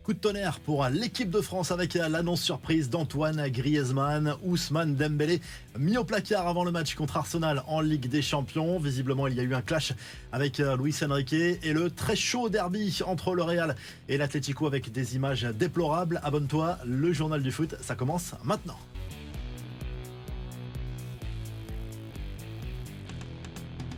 Coup de tonnerre pour l'équipe de France avec l'annonce surprise d'Antoine Griezmann. Ousmane Dembélé mis au placard avant le match contre Arsenal en Ligue des Champions. Visiblement, il y a eu un clash avec Luis Enrique et le très chaud derby entre le Real et l'Atlético avec des images déplorables. Abonne-toi, le journal du foot, ça commence maintenant.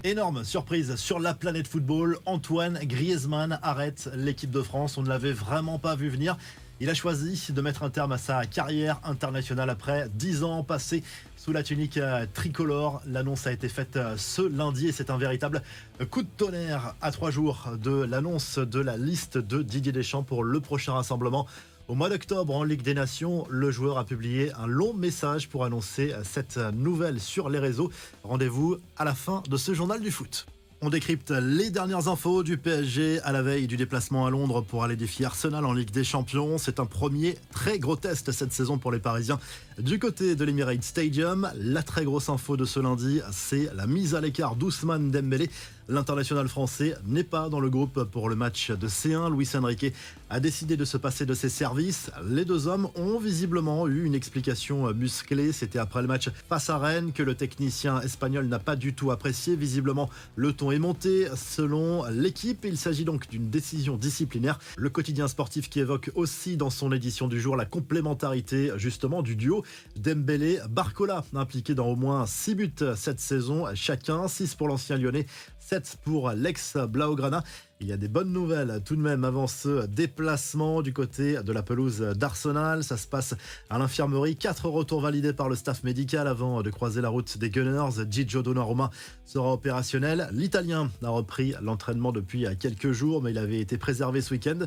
Énorme surprise sur la planète football, Antoine Griezmann arrête l'équipe de France, on ne l'avait vraiment pas vu venir. Il a choisi de mettre un terme à sa carrière internationale après 10 ans passés sous la tunique tricolore. L'annonce a été faite ce lundi et c'est un véritable coup de tonnerre à 3 jours de l'annonce de la liste de Didier Deschamps pour le prochain rassemblement. Au mois d'octobre, en Ligue des Nations, le joueur a publié un long message pour annoncer cette nouvelle sur les réseaux. Rendez-vous à la fin de ce journal du foot. On décrypte les dernières infos du PSG à la veille du déplacement à Londres pour aller défier Arsenal en Ligue des Champions. C'est un premier très gros test cette saison pour les Parisiens. Du côté de l'Emirates Stadium, la très grosse info de ce lundi, c'est la mise à l'écart d'Ousmane Dembélé. L'international français n'est pas dans le groupe pour le match de C1. Luis Enrique a décidé de se passer de ses services. Les deux hommes ont visiblement eu une explication musclée. C'était après le match face à Rennes que le technicien espagnol n'a pas du tout apprécié. Visiblement, le ton est monté selon l'équipe. Il s'agit donc d'une décision disciplinaire. Le quotidien sportif qui évoque aussi dans son édition du jour la complémentarité justement du duo Dembélé-Barcola, impliqué dans au moins 6 buts cette saison chacun, 6 pour l'ancien lyonnais, 7 pour l'ex-Blaugrana. Il y a des bonnes nouvelles tout de même avant ce déplacement du côté de la pelouse d'Arsenal. Ça se passe à l'infirmerie. 4 retours validés par le staff médical avant de croiser la route des Gunners. Gigio Donnarumma sera opérationnel. L'Italien a repris l'entraînement depuis quelques jours, mais il avait été préservé ce week-end.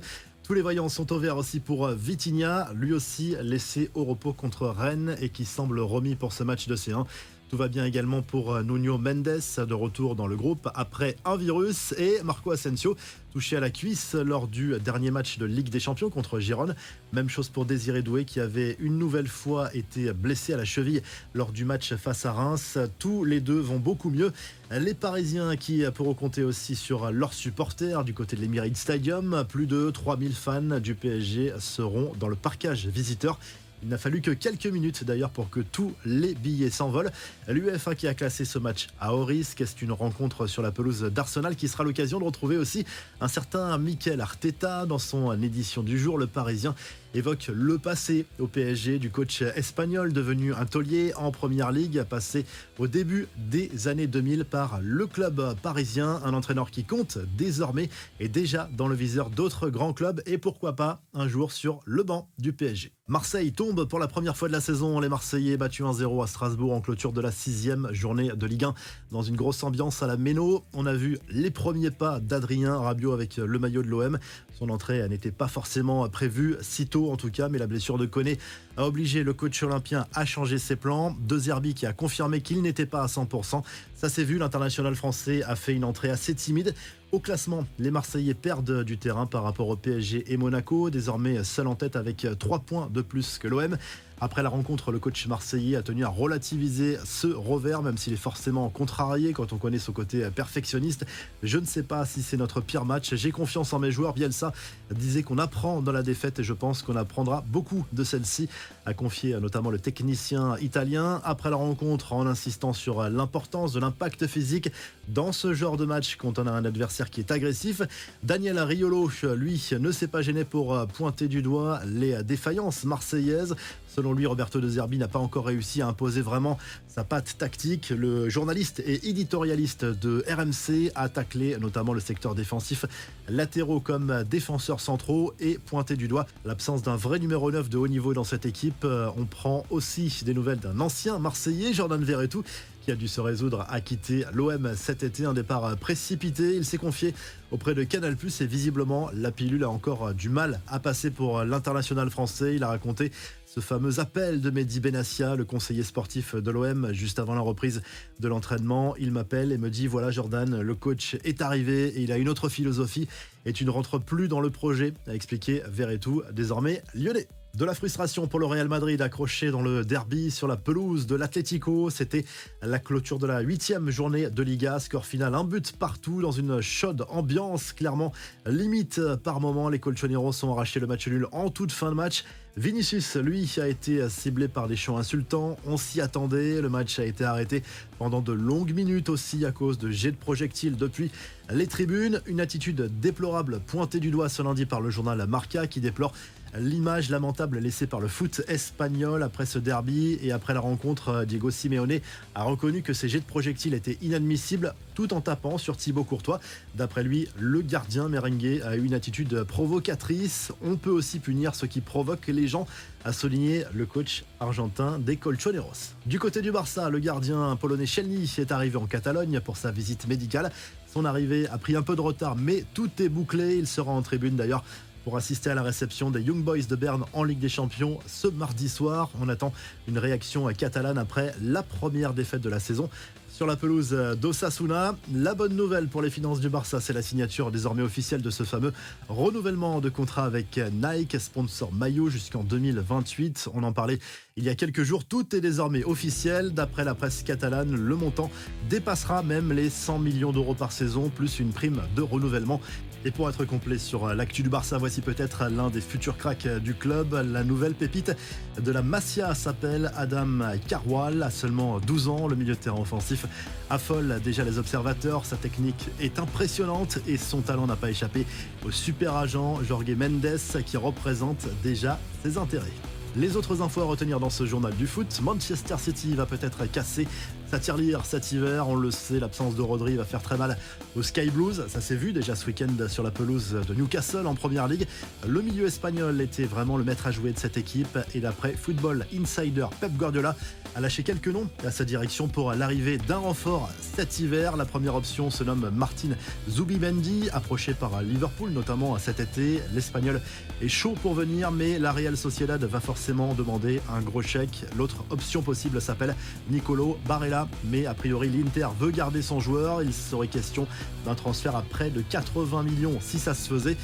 Tous les voyants sont au vert aussi pour Vitinha, lui aussi laissé au repos contre Rennes et qui semble remis pour ce match de C1. Tout va bien également pour Nuno Mendes, de retour dans le groupe après un virus, et Marco Asensio, touché à la cuisse lors du dernier match de Ligue des Champions contre Girone. Même chose pour Désiré Doué qui avait une nouvelle fois été blessé à la cheville lors du match face à Reims. Tous les deux vont beaucoup mieux. Les Parisiens qui pourront compter aussi sur leurs supporters du côté de l'Emirates Stadium. Plus de 3000 fans du PSG seront dans le parcage visiteur. Il n'a fallu que quelques minutes d'ailleurs pour que tous les billets s'envolent. L'UEFA qui a classé ce match à haut risque. C'est une rencontre sur la pelouse d'Arsenal qui sera l'occasion de retrouver aussi un certain Mikel Arteta. Dans son édition du jour, le Parisien évoque le passé au PSG du coach espagnol devenu un taulier en première ligue, passé au début des années 2000 par le club parisien. Un entraîneur qui compte désormais est déjà dans le viseur d'autres grands clubs et pourquoi pas un jour sur le banc du PSG. Marseille tombe pour la première fois de la saison. Les Marseillais battus 1-0 à Strasbourg en clôture de la 6e journée de Ligue 1 dans une grosse ambiance à la Méno. On a vu les premiers pas d'Adrien Rabiot avec le maillot de l'OM. Son entrée n'était pas forcément prévue sitôt en tout cas, mais la blessure de Koné a obligé le coach olympien à changer ses plans. De Zerbi qui a confirmé qu'il n'était pas à 100%. Ça s'est vu, l'international français a fait une entrée assez timide. Au classement, les Marseillais perdent du terrain par rapport au PSG et Monaco, désormais seul en tête avec 3 points de plus que l'OM. Après la rencontre, le coach marseillais a tenu à relativiser ce revers, même s'il est forcément contrarié quand on connaît son côté perfectionniste. Je ne sais pas si c'est notre pire match. J'ai confiance en mes joueurs. Bielsa disait qu'on apprend dans la défaite et je pense qu'on apprendra beaucoup de celle-ci, a confié notamment le technicien italien. Après la rencontre, en insistant sur l'importance de l'impact physique dans ce genre de match quand on a un adversaire qui est agressif, Daniel Riolo, lui, ne s'est pas gêné pour pointer du doigt les défaillances marseillaises. Selon lui, Roberto De Zerbi n'a pas encore réussi à imposer vraiment sa patte tactique. Le journaliste et éditorialiste de RMC a taclé notamment le secteur défensif, latéraux comme défenseurs centraux et pointé du doigt l'absence d'un vrai numéro 9 de haut niveau dans cette équipe. On prend aussi des nouvelles d'un ancien Marseillais, Jordan Verretou, qui a dû se résoudre à quitter l'OM cet été, un départ précipité. Il s'est confié auprès de Canal+, et visiblement la pilule a encore du mal à passer pour l'international français. Il a raconté ce fameux appel de Mehdi Benassia, le conseiller sportif de l'OM, juste avant la reprise de l'entraînement. Il m'appelle et me dit: voilà Jordan, le coach est arrivé et il a une autre philosophie et tu ne rentres plus dans le projet, a expliqué Verretou, désormais lyonnais. De la frustration pour le Real Madrid accroché dans le derby sur la pelouse de l'Atlético. C'était la clôture de la 8e journée de Liga. Score final, un but partout dans une chaude ambiance. Clairement, limite par moment. Les Colchoneros ont arraché le match nul en toute fin de match. Vinicius, lui, a été ciblé par des chants insultants. On s'y attendait. Le match a été arrêté pendant de longues minutes aussi à cause de jets de projectiles depuis les tribunes. Une attitude déplorable pointée du doigt ce lundi par le journal Marca qui déplore l'image lamentable laissée par le foot espagnol après ce derby et après la rencontre. Diego Simeone a reconnu que ces jets de projectiles étaient inadmissibles tout en tapant sur Thibaut Courtois. D'après lui, le gardien merengue a eu une attitude provocatrice. On peut aussi punir ce qui provoque les gens, a souligné le coach argentin des Colchoneros. Du côté du Barça, le gardien polonais Szczęsny est arrivé en Catalogne pour sa visite médicale. Son arrivée a pris un peu de retard, mais tout est bouclé. Il sera en tribune d'ailleurs pour assister à la réception des Young Boys de Berne en Ligue des Champions ce mardi soir. On attend une réaction catalane après la première défaite de la saison sur la pelouse d'Osasuna. La bonne nouvelle pour les finances du Barça, c'est la signature désormais officielle de ce fameux renouvellement de contrat avec Nike, sponsor maillot jusqu'en 2028. On en parlait il y a quelques jours, tout est désormais officiel. D'après la presse catalane, le montant dépassera même les 100 millions d'euros par saison, plus une prime de renouvellement. Et pour être complet sur l'actu du Barça, voici peut-être l'un des futurs cracks du club. La nouvelle pépite de la Masia s'appelle Adam Carwal. À seulement 12 ans, le milieu de terrain offensif affole déjà les observateurs. Sa technique est impressionnante et son talent n'a pas échappé au super agent Jorge Mendes qui représente déjà ses intérêts. Les autres infos à retenir dans ce journal du foot: Manchester City va peut-être casser sa tirelire cet hiver. On le sait, l'absence de Rodri va faire très mal aux Sky Blues. Ça s'est vu déjà ce week-end sur la pelouse de Newcastle en Première Ligue. Le milieu espagnol était vraiment le maître à jouer de cette équipe. Et d'après Football Insider, Pep Guardiola a lâché quelques noms à sa direction pour l'arrivée d'un renfort cet hiver. La première option se nomme Martin Zubimendi, approché par Liverpool notamment cet été. L'Espagnol est chaud pour venir, mais la Real Sociedad va forcément demander un gros chèque. L'autre option possible s'appelle Nicolo Barella, mais a priori l'Inter veut garder son joueur. Il serait question d'un transfert à près de 80 millions si ça se faisait.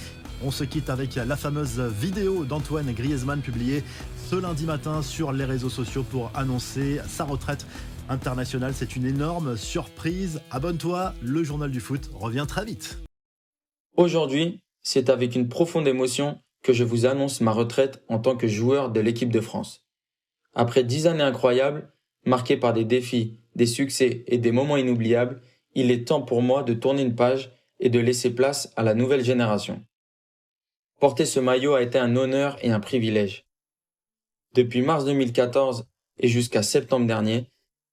On se quitte avec la fameuse vidéo d'Antoine Griezmann publiée ce lundi matin sur les réseaux sociaux pour annoncer sa retraite internationale. C'est une énorme surprise. Abonne-toi, le journal du foot revient très vite. Aujourd'hui, c'est avec une profonde émotion que je vous annonce ma retraite en tant que joueur de l'équipe de France. Après 10 années incroyables, marquées par des défis, des succès et des moments inoubliables, il est temps pour moi de tourner une page et de laisser place à la nouvelle génération. Porter ce maillot a été un honneur et un privilège. Depuis mars 2014 et jusqu'à septembre dernier,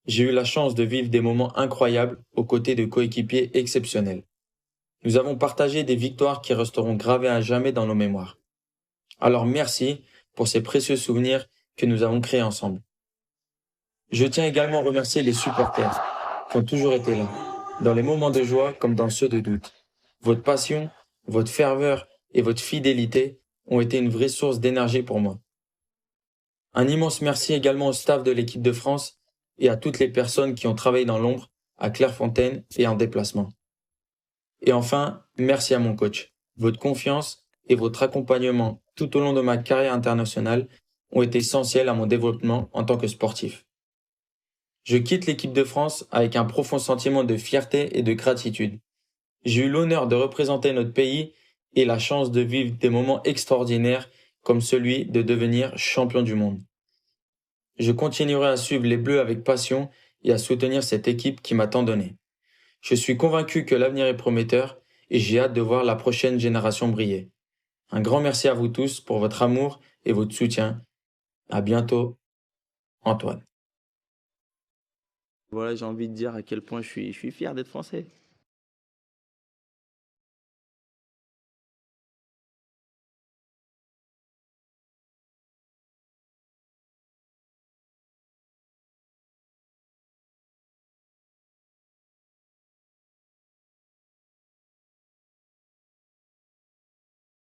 j'ai eu la chance de vivre des moments incroyables aux côtés de coéquipiers exceptionnels. Nous avons partagé des victoires qui resteront gravées à jamais dans nos mémoires. Alors merci pour ces précieux souvenirs que nous avons créés ensemble. Je tiens également à remercier les supporters qui ont toujours été là, dans les moments de joie comme dans ceux de doute. Votre passion, votre ferveur et votre fidélité ont été une vraie source d'énergie pour moi. Un immense merci également au staff de l'équipe de France et à toutes les personnes qui ont travaillé dans l'ombre, à Clairefontaine et en déplacement. Et enfin, merci à mon coach. Votre confiance et votre accompagnement tout au long de ma carrière internationale ont été essentiels à mon développement en tant que sportif. Je quitte l'équipe de France avec un profond sentiment de fierté et de gratitude. J'ai eu l'honneur de représenter notre pays et la chance de vivre des moments extraordinaires comme celui de devenir champion du monde. Je continuerai à suivre les Bleus avec passion et à soutenir cette équipe qui m'a tant donné. Je suis convaincu que l'avenir est prometteur et j'ai hâte de voir la prochaine génération briller. Un grand merci à vous tous pour votre amour et votre soutien. À bientôt, Antoine. Voilà, j'ai envie de dire à quel point je suis fier d'être français.